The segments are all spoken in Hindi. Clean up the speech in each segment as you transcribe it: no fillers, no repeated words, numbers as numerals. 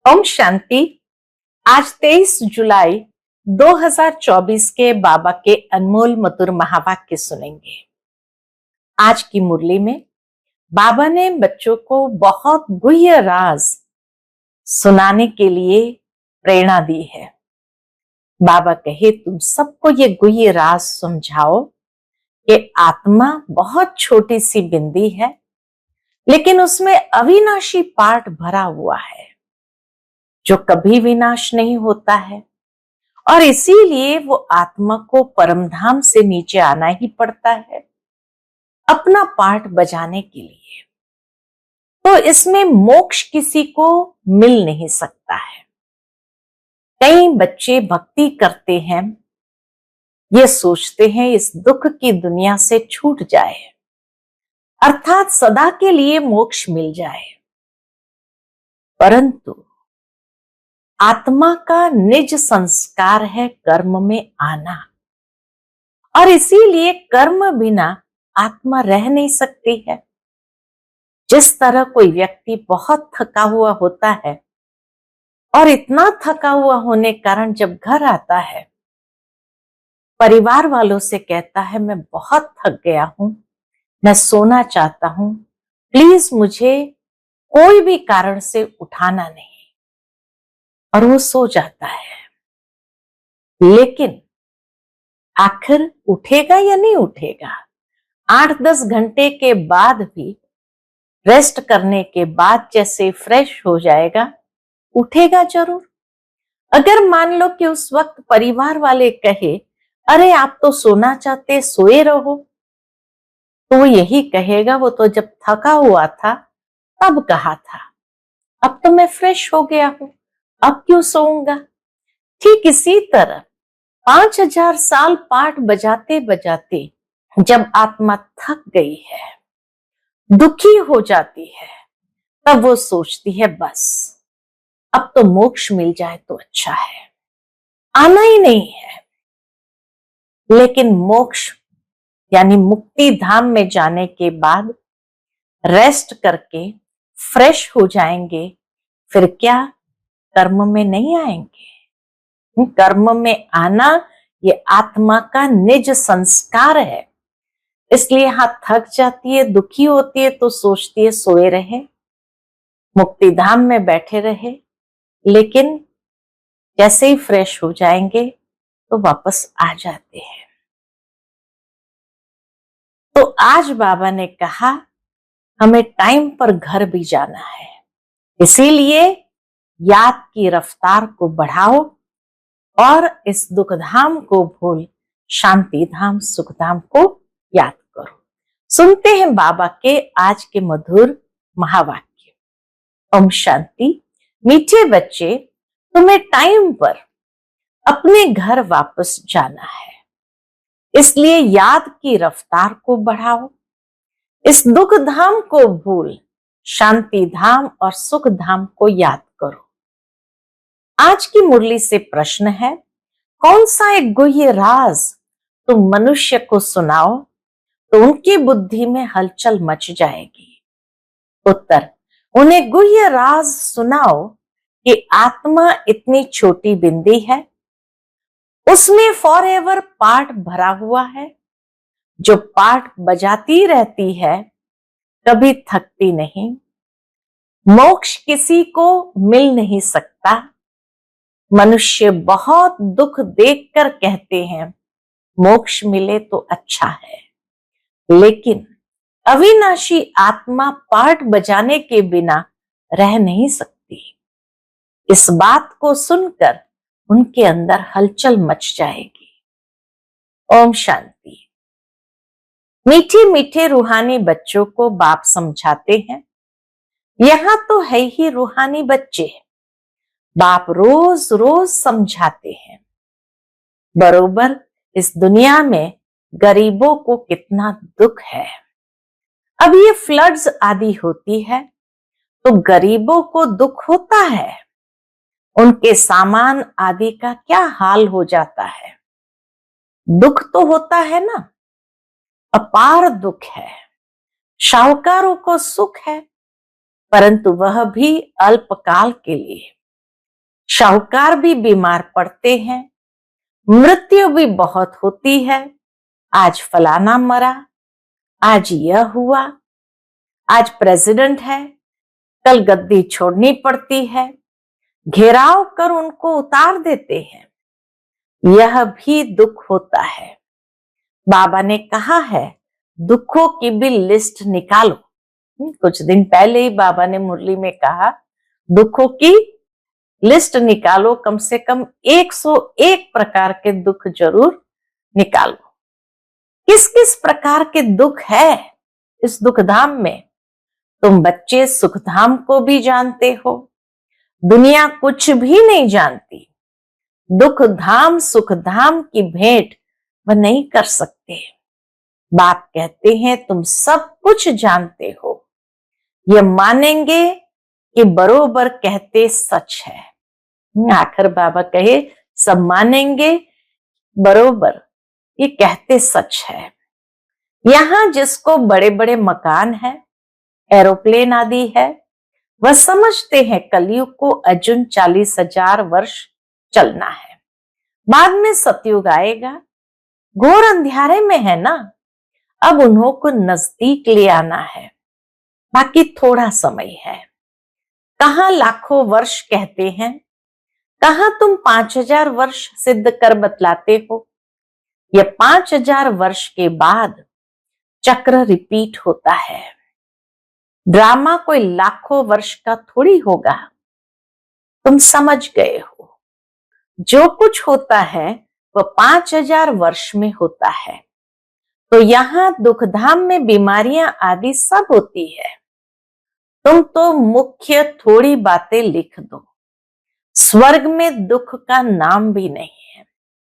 ओम शांति। आज 23 जुलाई 2024 के बाबा के अनमोल मधुर महावाक्य सुनेंगे। आज की मुरली में बाबा ने बच्चों को बहुत गुह्य राज सुनाने के लिए प्रेरणा दी है। बाबा कहे तुम सबको ये गुह्य राज समझाओ कि आत्मा बहुत छोटी सी बिंदी है, लेकिन उसमें अविनाशी पार्ट भरा हुआ है जो कभी विनाश नहीं होता है, और इसीलिए वो आत्मा को परमधाम से नीचे आना ही पड़ता है अपना पार्ट बजाने के लिए। तो इसमें मोक्ष किसी को मिल नहीं सकता है। कई बच्चे भक्ति करते हैं, ये सोचते हैं इस दुख की दुनिया से छूट जाए, अर्थात सदा के लिए मोक्ष मिल जाए, परंतु आत्मा का निज संस्कार है कर्म में आना, और इसीलिए कर्म बिना आत्मा रह नहीं सकती है। जिस तरह कोई व्यक्ति बहुत थका हुआ होता है और इतना थका हुआ होने कारण जब घर आता है, परिवार वालों से कहता है मैं बहुत थक गया हूं, मैं सोना चाहता हूं, प्लीज मुझे कोई भी कारण से उठाना नहीं, और वो सो जाता है। लेकिन आखिर उठेगा या नहीं उठेगा? 8-10 घंटे के बाद भी, रेस्ट करने के बाद जैसे फ्रेश हो जाएगा, उठेगा जरूर। अगर मान लो कि उस वक्त परिवार वाले कहे अरे आप तो सोना चाहते, सोए रहो, तो वो यही कहेगा वो तो जब थका हुआ था तब कहा था, अब तो मैं फ्रेश हो गया हूं, अब क्यों सोऊंगा। ठीक इसी तरह 5000 साल पाठ बजाते बजाते जब आत्मा थक गई है, दुखी हो जाती है, तब वो सोचती है बस अब तो मोक्ष मिल जाए तो अच्छा है, आना ही नहीं है। लेकिन मोक्ष यानी मुक्ति धाम में जाने के बाद रेस्ट करके फ्रेश हो जाएंगे, फिर क्या कर्म में नहीं आएंगे? कर्म में आना ये आत्मा का निज संस्कार है। इसलिए हाथ थक जाती है, दुखी होती है, तो सोचती है सोए रहे, मुक्ति धाम में बैठे रहे, लेकिन जैसे ही फ्रेश हो जाएंगे तो वापस आ जाते हैं। तो आज बाबा ने कहा हमें टाइम पर घर भी जाना है, इसीलिए याद की रफ्तार को बढ़ाओ और इस दुख धाम को भूल शांति धाम सुख धाम को याद करो। सुनते हैं बाबा के आज के मधुर महावाक्य। ओम शांति। मीठे बच्चे, तुम्हें टाइम पर अपने घर वापस जाना है, इसलिए याद की रफ्तार को बढ़ाओ, इस दुख धाम को भूल शांति धाम और सुख धाम को याद करो। आज की मुरली से प्रश्न है, कौन सा एक गुह्य राज तुम मनुष्य को सुनाओ तो उनकी बुद्धि में हलचल मच जाएगी? उत्तर, उन्हें गुह्य राज सुनाओ कि आत्मा इतनी छोटी बिंदी है, उसमें फॉर एवर पार्ट भरा हुआ है, जो पार्ट बजाती रहती है, कभी थकती नहीं। मोक्ष किसी को मिल नहीं सकता। मनुष्य बहुत दुख देखकर कहते हैं मोक्ष मिले तो अच्छा है, लेकिन अविनाशी आत्मा पार्ट बजाने के बिना रह नहीं सकती। इस बात को सुनकर उनके अंदर हलचल मच जाएगी। ओम शांति। मीठे मीठे रूहानी बच्चों को बाप समझाते हैं, यहां तो है ही रूहानी बच्चे, बाप रोज रोज समझाते हैं बरोबर इस दुनिया में गरीबों को कितना दुख है। अब ये फ्लड्स आदि होती है तो गरीबों को दुख होता है, उनके सामान आदि का क्या हाल हो जाता है। दुख तो होता है ना, अपार दुख है। शाहूकारों को सुख है, परंतु वह भी अल्पकाल के लिए। शाहूकार भी बीमार पड़ते हैं, मृत्यु भी बहुत होती है। आज फलाना मरा, आज यह हुआ, आज प्रेसिडेंट है, कल गद्दी छोड़नी पड़ती है, घेराव कर उनको उतार देते हैं। यह भी दुख होता है। बाबा ने कहा है दुखों की भी लिस्ट निकालो। कुछ दिन पहले ही बाबा ने मुरली में कहा दुखों की लिस्ट निकालो, कम से कम 101 प्रकार के दुख जरूर निकालो। किस किस प्रकार के दुख है इस दुखधाम में? तुम बच्चे सुखधाम को भी जानते हो, दुनिया कुछ भी नहीं जानती। दुख धाम सुख धाम की भेंट वह नहीं कर सकते। बाप कहते हैं तुम सब कुछ जानते हो, ये मानेंगे कि बरोबर कहते सच है। आखिर बाबा कहे सब मानेंगे बरोबर ये कहते सच है। यहां जिसको बड़े बड़े मकान है, एरोप्लेन आदि है, वह समझते हैं कलयुग को अर्जुन 40,000 वर्ष चलना है, बाद में सतयुग आएगा। घोर अंधियारे में है ना, अब उन्हों को नजदीक ले आना है, बाकी थोड़ा समय है। कहां लाखों वर्ष कहते हैं, कहां तुम 5,000 वर्ष सिद्ध कर बतलाते हो। ये 5,000 वर्ष के बाद चक्र रिपीट होता है। ड्रामा कोई लाखों वर्ष का थोड़ी होगा। तुम समझ गए हो, जो कुछ होता है वह 5,000 वर्ष में होता है। तो यहां दुखधाम में बीमारियां आदि सब होती है। तुम तो मुख्य थोड़ी बातें लिख दो। स्वर्ग में दुख का नाम भी नहीं है।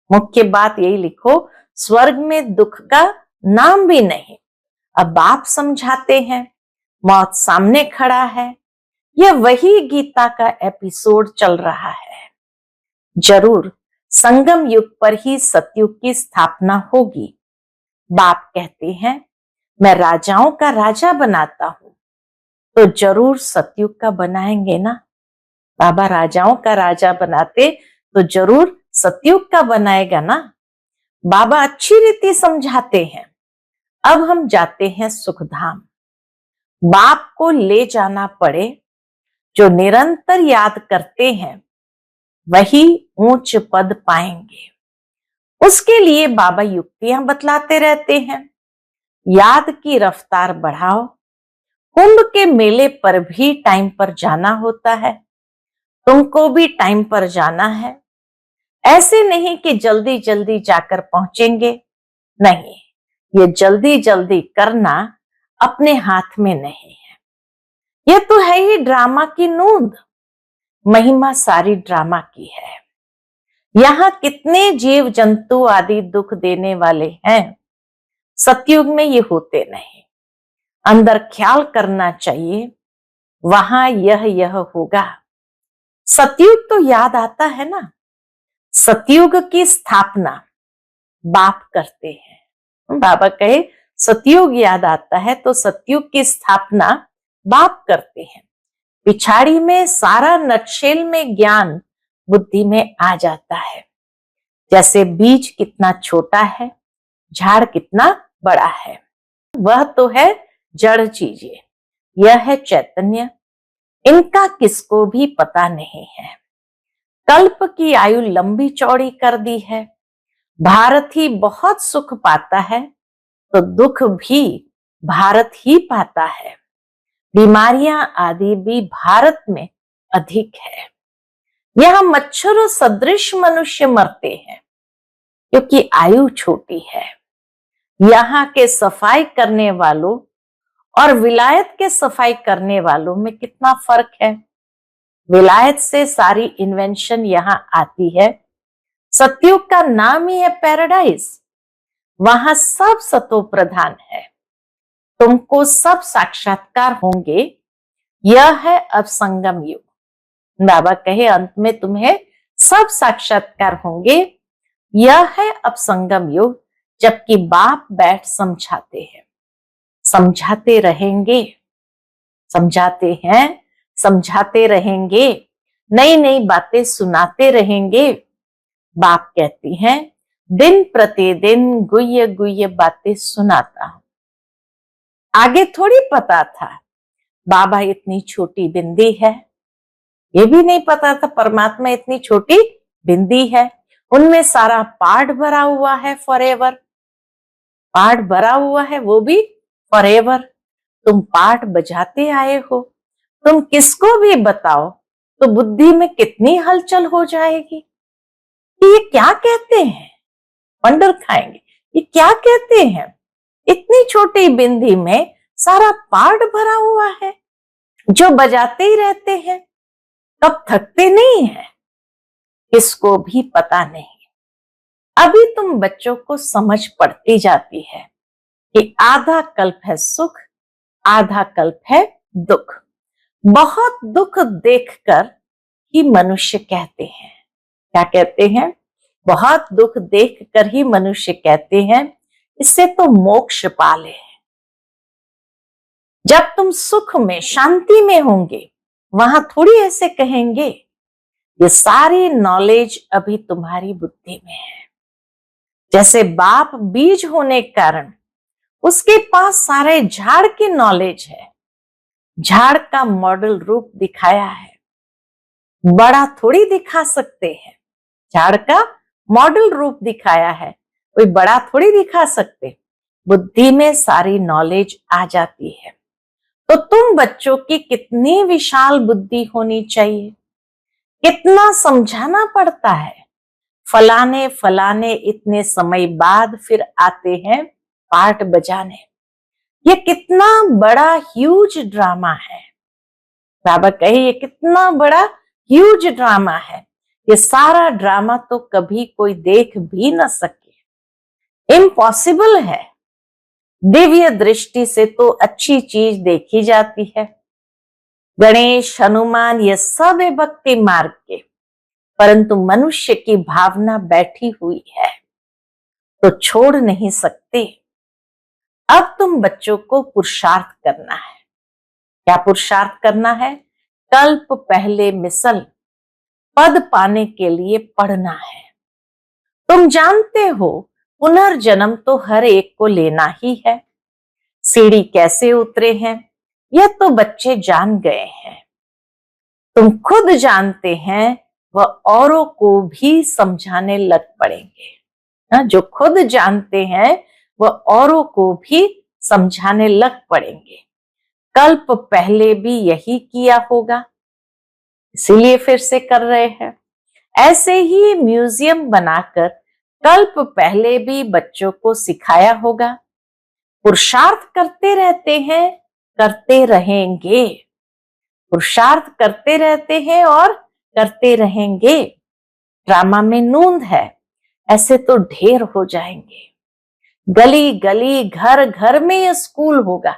मुख्य बात यही लिखो, स्वर्ग में दुख का नाम भी नहीं। अब बाप समझाते हैं, मौत सामने खड़ा है। यह वही गीता का एपिसोड चल रहा है। जरूर संगम युग पर ही सतयुग की स्थापना होगी। बाप कहते हैं मैं राजाओं का राजा बनाता हूं, तो जरूर सतयुग का बनाएंगे ना। बाबा राजाओं का राजा बनाते तो जरूर सतयुग का बनाएगा ना। बाबा अच्छी रीति समझाते हैं। अब हम जाते हैं सुखधाम। बाप को ले जाना पड़े, जो निरंतर याद करते हैं वही ऊंच पद पाएंगे। उसके लिए बाबा युक्तियां बतलाते रहते हैं। याद की रफ्तार बढ़ाओ। कुंभ के मेले पर भी टाइम पर जाना होता है, तुमको भी टाइम पर जाना है। ऐसे नहीं कि जल्दी जल्दी जाकर पहुंचेंगे, नहीं, ये जल्दी जल्दी करना अपने हाथ में नहीं है। ये तो है ही ड्रामा की नूंद। महिमा सारी ड्रामा की है। यहाँ कितने जीव जंतु आदि दुख देने वाले हैं, सतयुग में ये होते नहीं। अंदर ख्याल करना चाहिए, वहां यह होगा। सतयुग तो याद आता है ना। सतयुग की स्थापना बाप करते हैं। बाबा कहे सतयुग याद आता है तो सतयुग की स्थापना बाप करते हैं। पिछाड़ी में सारा नटशेल में ज्ञान बुद्धि में आ जाता है। जैसे बीज कितना छोटा है, झाड़ कितना बड़ा है। वह तो है जड़ चीजें, यह है चैतन्य। इनका किसको भी पता नहीं है। कल्प की आयु लंबी चौड़ी कर दी है। भारत ही बहुत सुख पाता है तो दुख भी भारत ही पाता है। बीमारियां आदि भी भारत में अधिक है। यहाँ मच्छरों सदृश मनुष्य मरते हैं क्योंकि आयु छोटी है। यहाँ के सफाई करने वालों और विलायत के सफाई करने वालों में कितना फर्क है। विलायत से सारी इन्वेंशन यहाँ आती है। सतयुग का नाम ही है पैराडाइज। वहां सब सतो प्रधान है। तुमको सब साक्षात्कार होंगे। यह है अब संगम युग। बाबा कहे अंत में तुम्हें सब साक्षात्कार होंगे। यह है अब संगम युग, जबकि बाप बैठ समझाते हैं, समझाते रहेंगे, समझाते हैं, समझाते रहेंगे। नई नई बातें सुनाते रहेंगे। बाप कहती हैं, दिन प्रतिदिन गुह्य गुह्य बातें सुनाता हूं। आगे थोड़ी पता था बाबा इतनी छोटी बिंदी है, ये भी नहीं पता था परमात्मा इतनी छोटी बिंदी है। उनमें सारा पार्ट भरा हुआ है, फॉरएवर पार्ट भरा हुआ है, वो भी फॉरएवर। तुम पार्ट बजाते आए हो, तुम किसको भी बताओ तो बुद्धि में कितनी हलचल हो जाएगी कि ये क्या कहते हैं, वंडर खाएंगे, ये क्या कहते हैं। इतनी छोटी बिंदी में सारा पार्ट भरा हुआ है, जो बजाते ही रहते हैं, कब थकते नहीं है, किसको भी पता नहीं। अभी तुम बच्चों को समझ पड़ती जाती है कि आधा कल्प है सुख, आधा कल्प है दुख। बहुत दुख देखकर ही मनुष्य कहते हैं, क्या कहते हैं, बहुत दुख देखकर ही मनुष्य कहते हैं इससे तो मोक्ष पाले। जब तुम सुख में शांति में होंगे वहां थोड़ी ऐसे कहेंगे। ये सारी नॉलेज अभी तुम्हारी बुद्धि में है। जैसे बाप बीज होने के कारण उसके पास सारे झाड़ की नॉलेज है, झाड़ का मॉडल रूप दिखाया है, बड़ा थोड़ी दिखा सकते हैं, झाड़ का मॉडल रूप दिखाया है, कोई बड़ा थोड़ी दिखा सकते। बुद्धि में सारी नॉलेज आ जाती है। तो तुम बच्चों की कितनी विशाल बुद्धि होनी चाहिए, कितना समझाना पड़ता है। फलाने फलाने इतने समय बाद फिर आते हैं पार्ट बजाने। ये कितना बड़ा ह्यूज ड्रामा है। बाबा कहे ये कितना बड़ा ह्यूज ड्रामा है। ये सारा ड्रामा तो कभी कोई देख भी न सके, इम्पॉसिबल है। दिव्य दृष्टि से तो अच्छी चीज देखी जाती है। गणेश, हनुमान ये सब है भक्ति मार्ग के, परंतु मनुष्य की भावना बैठी हुई है तो छोड़ नहीं सकते। अब तुम बच्चों को पुरुषार्थ करना है। क्या पुरुषार्थ करना है? कल्प पहले मिसल पद पाने के लिए पढ़ना है। तुम जानते हो पुनर्जन्म तो हर एक को लेना ही है। सीढ़ी कैसे उतरे हैं यह तो बच्चे जान गए हैं। तुम खुद जानते हैं, वह औरों को भी समझाने लग पड़ेंगे। जो खुद जानते हैं वह औरों को भी समझाने लग पड़ेंगे। कल्प पहले भी यही किया होगा, इसीलिए फिर से कर रहे हैं। ऐसे ही म्यूजियम बनाकर कल्प पहले भी बच्चों को सिखाया होगा। पुरुषार्थ करते रहते हैं, करते रहेंगे। पुरुषार्थ करते रहते हैं और करते रहेंगे। ड्रामा में नूंद है, ऐसे तो ढेर हो जाएंगे। गली गली घर घर में ये स्कूल होगा,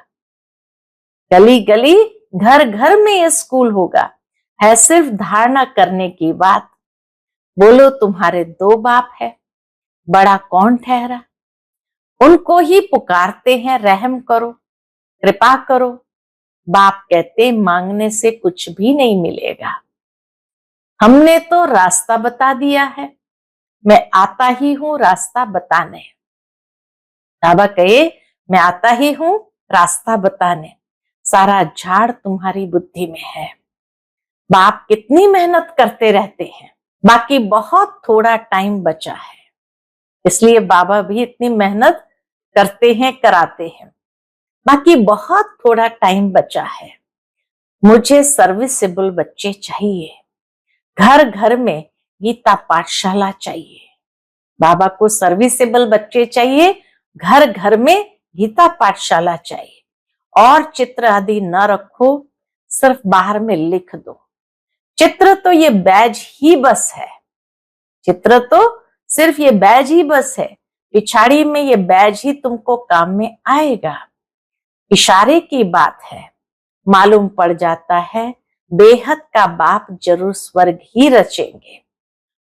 गली गली घर घर में ये स्कूल होगा। है सिर्फ धारणा करने की बात। बोलो तुम्हारे दो बाप है, बड़ा कौन ठहरा? उनको ही पुकारते हैं रहम करो, कृपा करो। बाप कहते मांगने से कुछ भी नहीं मिलेगा। हमने तो रास्ता बता दिया है, मैं आता ही हूं रास्ता बताने। बाबा कहे मैं आता ही हूं रास्ता बताने। सारा झाड़ तुम्हारी बुद्धि में है। बाप कितनी मेहनत करते रहते हैं, बाकी बहुत थोड़ा टाइम बचा है, इसलिए बाबा भी इतनी मेहनत करते हैं, कराते हैं। बाकी बहुत थोड़ा टाइम बचा है। मुझे सर्विसेबल बच्चे चाहिए। घर घर में गीता पाठशाला चाहिए। बाबा को सर्विसेबल बच्चे चाहिए, घर घर में गीता पाठशाला चाहिए। और चित्र आदि न रखो, सिर्फ बाहर में लिख दो। चित्र तो ये बैज ही बस है, चित्र तो सिर्फ ये बैज ही बस है। पिछाड़ी में ये बैज ही तुमको काम में आएगा। इशारे की बात है, मालूम पड़ जाता है बेहद का बाप जरूर स्वर्ग ही रचेंगे।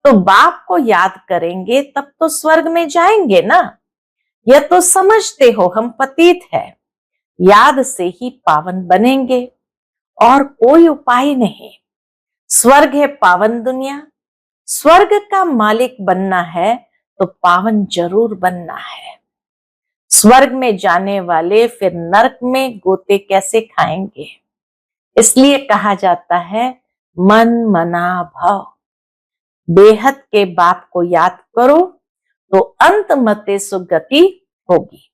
तो बाप को याद करेंगे तब तो स्वर्ग में जाएंगे ना। यह तो समझते हो हम पतित है, याद से ही पावन बनेंगे और कोई उपाय नहीं। स्वर्ग है पावन दुनिया, स्वर्ग का मालिक बनना है तो पावन जरूर बनना है। स्वर्ग में जाने वाले फिर नरक में गोते कैसे खाएंगे? इसलिए कहा जाता है मन मना भव। बेहद के बाप को याद करो तो अंत मते सुगति होगी।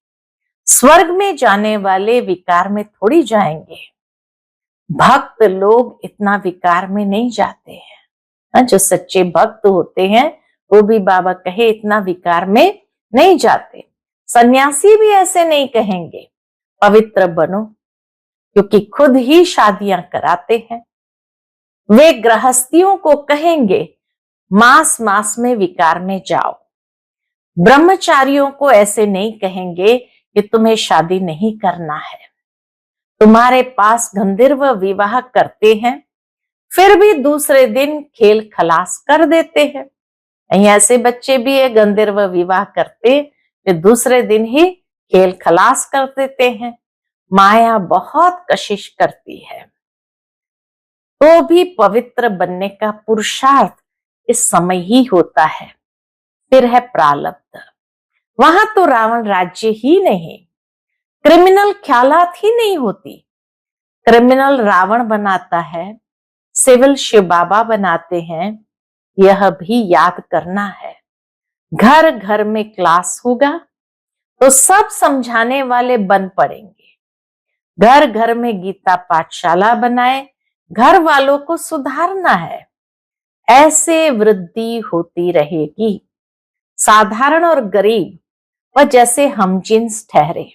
स्वर्ग में जाने वाले विकार में थोड़ी जाएंगे। भक्त लोग इतना विकार में नहीं जाते हैं। जो सच्चे भक्त होते हैं वो भी बाबा कहे इतना विकार में नहीं जाते। सन्यासी भी ऐसे नहीं कहेंगे पवित्र बनो, क्योंकि खुद ही शादियां कराते हैं। वे गृहस्थियों को कहेंगे मास मास में विकार में जाओ। ब्रह्मचारियों को ऐसे नहीं कहेंगे कि तुम्हें शादी नहीं करना है। तुम्हारे पास गंधर्व विवाह करते हैं फिर भी दूसरे दिन खेल खलास कर देते हैं। कहीं ऐसे बच्चे भी है गंधर्व विवाह करते फिर दूसरे दिन ही खेल खलास कर देते हैं। माया बहुत कशिश करती है। तो भी पवित्र बनने का पुरुषार्थ इस समय ही होता है। फिर है प्रारब्ध। वहां तो रावण राज्य ही नहीं, क्रिमिनल ख्यालात ही नहीं होती। क्रिमिनल रावण बनाता है, सिविल शिव बाबा बनाते हैं। यह भी याद करना है। घर घर में क्लास होगा तो सब समझाने वाले बन पड़ेंगे। घर घर में गीता पाठशाला बनाए, घर वालों को सुधारना है। ऐसे वृद्धि होती रहेगी। साधारण और गरीब व जैसे हम जिन्स ठहरे।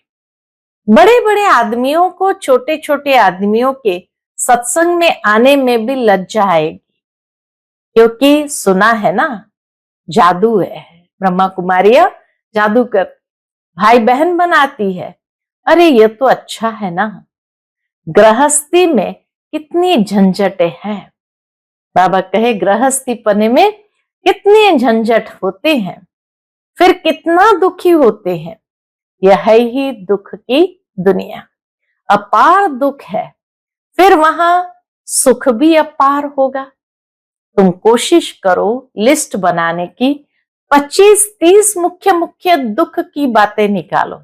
बड़े बड़े आदमियों को छोटे छोटे आदमियों के सत्संग में आने में भी लज्जा आएगी, क्योंकि सुना है ना जादू है। ब्रह्मा कुमारियां जादू कर भाई बहन बनाती है। अरे ये तो अच्छा है ना। गृहस्थी में कितनी झंझटें हैं। बाबा कहे गृहस्थी पने में कितने झंझट होते हैं, फिर कितना दुखी होते हैं। यह है ही दुख की दुनिया। अपार दुख है, फिर वहां सुख भी अपार होगा। तुम कोशिश करो लिस्ट बनाने की, 25-30 मुख्य मुख्य दुख की बातें निकालो।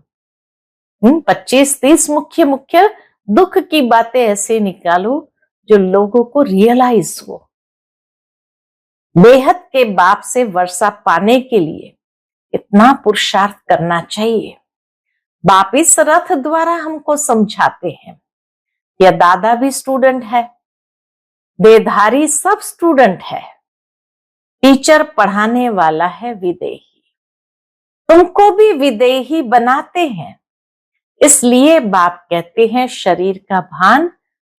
25-30 मुख्य मुख्य दुख की बातें ऐसे निकालो जो लोगों को रियलाइज हो। बेहद के बाप से वर्षा पाने के लिए इतना पुरुषार्थ करना चाहिए। बाप इस रथ द्वारा हमको समझाते हैं। यह दादा भी स्टूडेंट है, देधारी सब स्टूडेंट है। टीचर पढ़ाने वाला है विदेही। तुमको भी विदेही बनाते हैं। इसलिए बाप कहते हैं शरीर का भान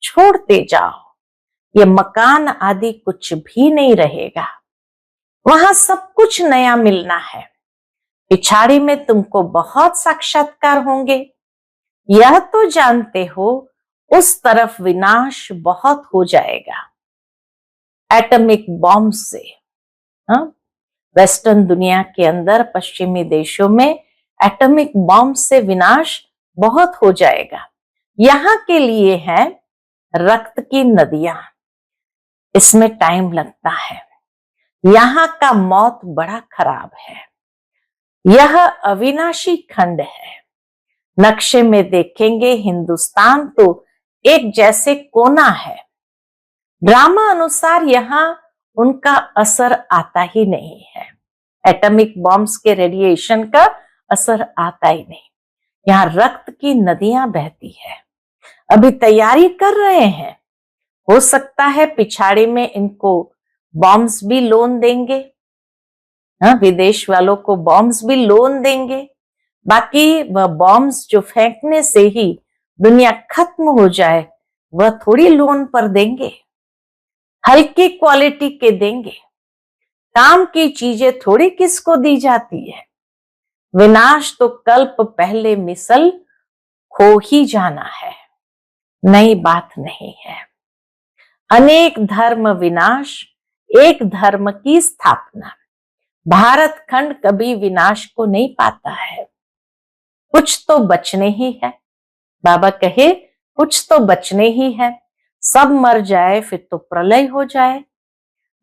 छोड़ते जाओ। ये मकान आदि कुछ भी नहीं रहेगा। वहां सब कुछ नया मिलना है। पिछाड़ी में तुमको बहुत साक्षात्कार होंगे। यह तो जानते हो उस तरफ विनाश बहुत हो जाएगा एटॉमिक बॉम्ब से। वेस्टर्न दुनिया के अंदर पश्चिमी देशों में एटॉमिक बॉम्ब से विनाश बहुत हो जाएगा। यहाँ के लिए है रक्त की नदियां। इसमें टाइम लगता है। यहाँ का मौत बड़ा खराब है। यह अविनाशी खंड है। नक्शे में देखेंगे हिंदुस्तान तो एक जैसे कोना है। ड्रामा अनुसार यहाँ उनका असर आता ही नहीं है। एटॉमिक बॉम्ब्स के रेडिएशन का असर आता ही नहीं। यहाँ रक्त की नदियां बहती है। अभी तैयारी कर रहे हैं। हो सकता है पिछाड़ी में इनको बॉम्ब्स भी लोन देंगे। विदेश वालों को बॉम्ब्स भी लोन देंगे। बाकी वह बॉम्ब्स जो फेंकने से ही दुनिया खत्म हो जाए वह थोड़ी लोन पर देंगे। हल्की क्वालिटी के देंगे। काम की चीजें थोड़ी किसको दी जाती है। विनाश तो कल्प पहले मिसल खो ही जाना है, नई बात नहीं है। अनेक धर्म विनाश, एक धर्म की स्थापना। भारत खंड कभी विनाश को नहीं पाता है। कुछ तो बचने ही है। बाबा कहे कुछ तो बचने ही है। सब मर जाए फिर तो प्रलय हो जाए।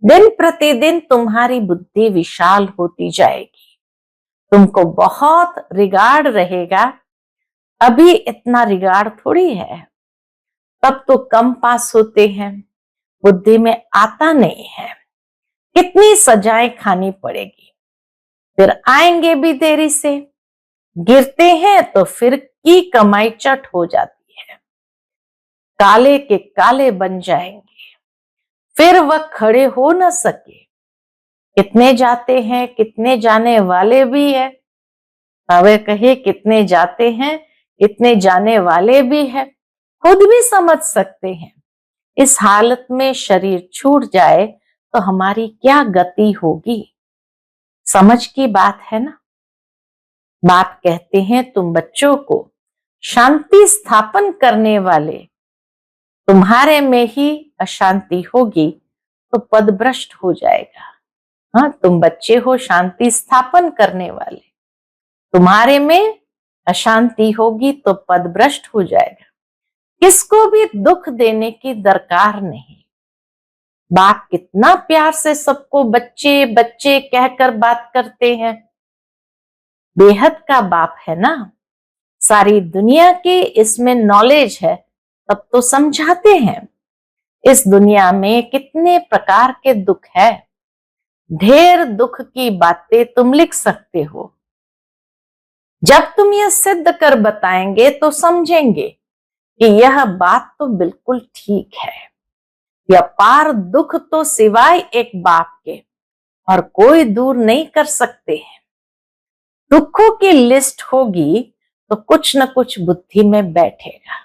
दिन प्रतिदिन तुम्हारी बुद्धि विशाल होती जाएगी, तुमको बहुत रिगार्ड रहेगा। अभी इतना रिगार्ड थोड़ी है, तब तो कम पास होते हैं, बुद्धि में आता नहीं है। कितनी सजाएं खानी पड़ेगी, फिर आएंगे भी देरी से। गिरते हैं तो फिर की कमाई चट हो जाती है, काले के काले बन जाएंगे, फिर वह खड़े हो न सके। कितने जाते हैं, कितने जाने वाले भी है। हवे कहे कितने जाते हैं, कितने जाने वाले भी है, खुद भी समझ सकते हैं। इस हालत में शरीर छूट जाए तो हमारी क्या गति होगी। समझ की बात है ना। बाप कहते हैं तुम बच्चों को शांति स्थापन करने वाले, तुम्हारे में ही अशांति होगी तो पदभ्रष्ट हो जाएगा। हाँ, तुम बच्चे हो शांति स्थापन करने वाले, तुम्हारे में अशांति होगी तो पदभ्रष्ट हो जाएगा। किसको भी दुख देने की दरकार नहीं। बाप कितना प्यार से सबको बच्चे बच्चे कहकर बात करते हैं। बेहद का बाप है ना, सारी दुनिया की इसमें नॉलेज है, तब तो समझाते हैं। इस दुनिया में कितने प्रकार के दुख है, ढेर दुख की बातें तुम लिख सकते हो। जब तुम यह सिद्ध कर बताएंगे तो समझेंगे कि यह बात तो बिल्कुल ठीक है। यह पार दुख तो सिवाय एक बाप के और कोई दूर नहीं कर सकते हैं। दुखों की लिस्ट होगी तो कुछ न कुछ बुद्धि में बैठेगा,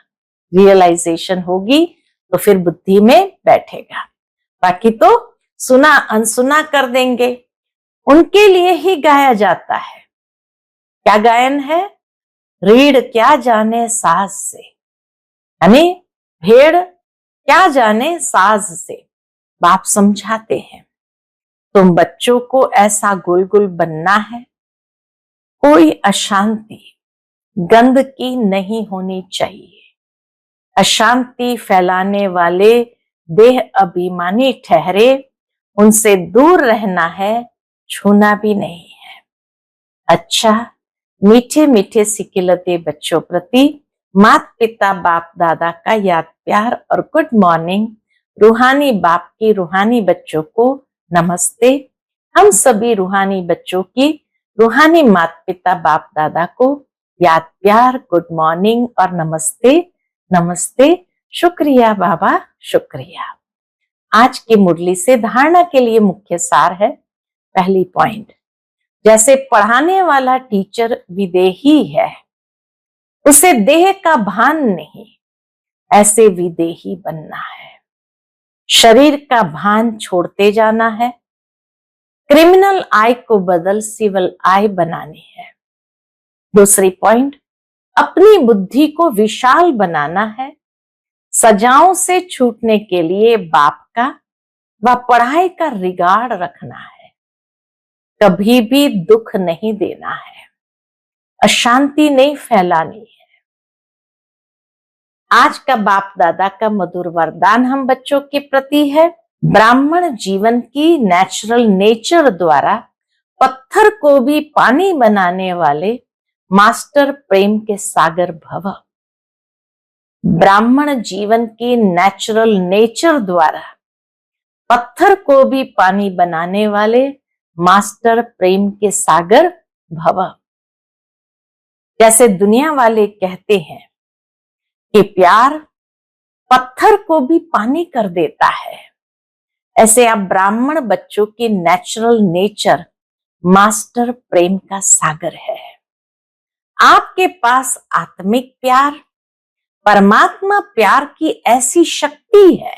रियलाइजेशन होगी तो फिर बुद्धि में बैठेगा। बाकी तो सुना अनसुना कर देंगे। उनके लिए ही गाया जाता है। क्या गायन है? रीढ़ क्या जाने साज से, यानी भेड़ क्या जाने साज से। बाप समझाते हैं तुम बच्चों को ऐसा गुलगुल बनना है, कोई अशांति गंदगी नहीं होनी चाहिए। अशांति फैलाने वाले देह अभिमानी ठहरे, उनसे दूर रहना है, छूना भी नहीं है। अच्छा, मीठे मीठे सिकिलते बच्चों प्रति माता पिता बाप दादा का याद प्यार और गुड मॉर्निंग। रूहानी बाप की रूहानी बच्चों को नमस्ते। हम सभी रूहानी बच्चों की रूहानी माता पिता बाप दादा को याद प्यार, गुड मॉर्निंग और नमस्ते। नमस्ते, शुक्रिया बाबा, शुक्रिया। आज की मुरली से धारणा के लिए मुख्य सार है। पहली पॉइंट, जैसे पढ़ाने वाला टीचर विदेही है, उसे देह का भान नहीं, ऐसे विदेही बनना है। शरीर का भान छोड़ते जाना है। क्रिमिनल आई को बदल सिविल आई बनानी है। दूसरी पॉइंट, अपनी बुद्धि को विशाल बनाना है। सजाओं से छूटने के लिए बाप का व पढ़ाई का रिगार्ड रखना है। कभी भी दुख नहीं देना है, अशांति नहीं फैलानी है। आज का बाप दादा का मधुर वरदान हम बच्चों के प्रति है। ब्राह्मण जीवन की नेचुरल नेचर द्वारा पत्थर को भी पानी बनाने वाले मास्टर प्रेम के सागर भव। ब्राह्मण जीवन की नेचुरल नेचर द्वारा पत्थर को भी पानी बनाने वाले मास्टर प्रेम के सागर भव। जैसे दुनिया वाले कहते हैं कि प्यार पत्थर को भी पानी कर देता है, ऐसे आप ब्राह्मण बच्चों की नेचुरल नेचर मास्टर प्रेम का सागर है। आपके पास आत्मिक प्यार, परमात्मा प्यार की ऐसी शक्ति है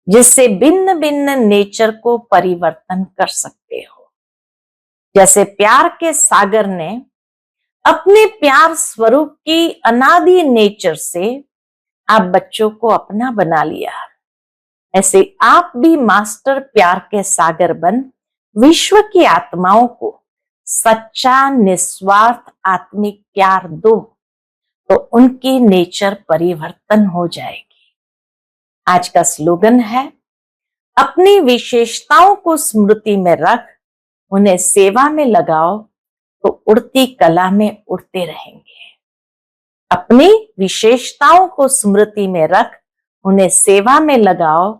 जिससे भिन्न भिन्न नेचर को परिवर्तन कर सकते हो। जैसे प्यार के सागर ने अपने प्यार स्वरूप की अनादि नेचर से आप बच्चों को अपना बना लिया, ऐसे आप भी मास्टर प्यार के सागर बन विश्व की आत्माओं को सच्चा निस्वार्थ आत्मिक प्यार दो, तो उनकी नेचर परिवर्तन हो जाएगी। आज का स्लोगन है, अपनी विशेषताओं को स्मृति में रख, उन्हें सेवा में लगाओ तो उड़ती कला में उड़ते रहेंगे। अपनी विशेषताओं को स्मृति में रख, उन्हें सेवा में लगाओ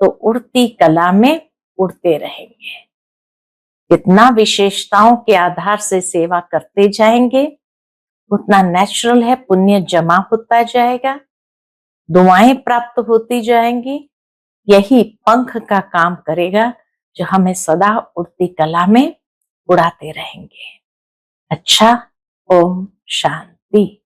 तो उड़ती कला में उड़ते रहेंगे। जितना विशेषताओं के आधार से सेवा करते जाएंगे उतना नेचुरल है, पुण्य जमा होता जाएगा, दुआएं प्राप्त होती जाएंगी। यही पंख का काम करेगा जो हमें सदा उड़ती कला में उड़ाते रहेंगे। अच्छा, ओम शांति।